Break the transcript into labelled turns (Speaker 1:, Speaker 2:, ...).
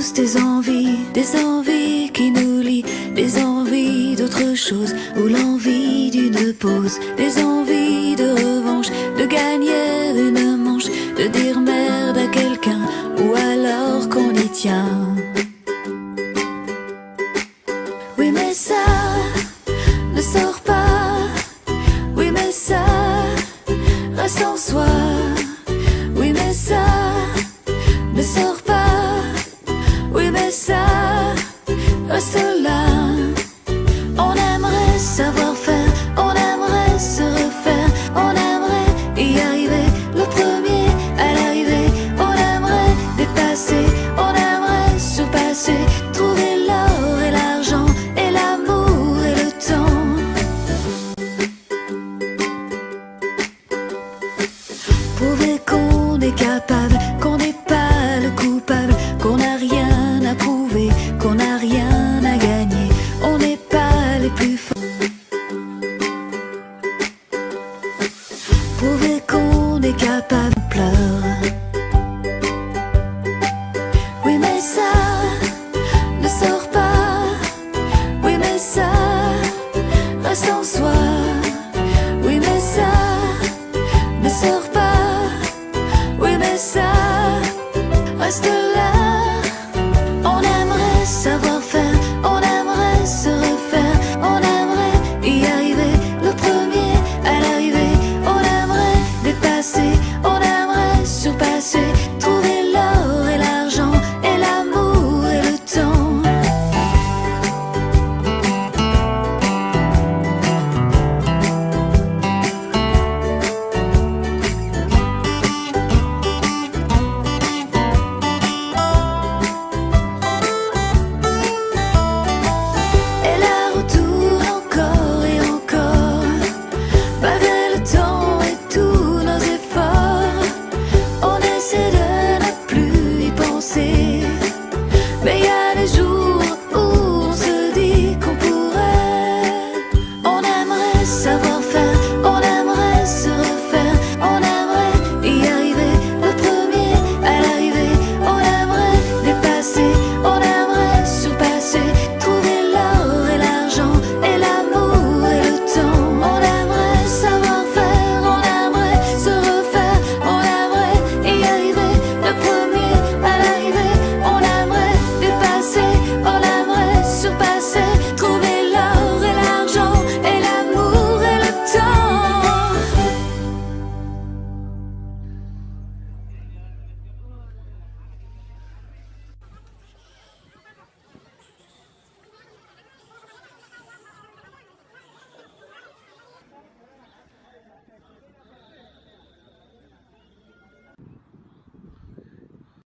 Speaker 1: tous des envies qui nous lient, des envies d'autre chose, ou l'envie d'une pause, des envies de revanche, de gagner une manche, de dire merde à quelqu'un, ou alors qu'on y tient. Oui mais ça ne sort pas, oui mais ça reste en soi, oui mais ça ne sort pas, oui mais ça reste là. On aimerait savoir faire, on aimerait se refaire, on aimerait y arriver, le premier à l'arrivée. On aimerait dépasser, on aimerait surpasser, trouver l'or et l'argent et l'amour et le temps. Prouver qu'on est capable, qu'on n'est pas le coupable, qu'on n'a rien à prouver, qu'on n'a rien à gagner. On n'est pas les plus forts. Prouver qu'on est capable, pleure. Oui mais ça ne sort pas, oui mais ça reste en soi, oui mais ça ne sort pas, oui mais ça reste là.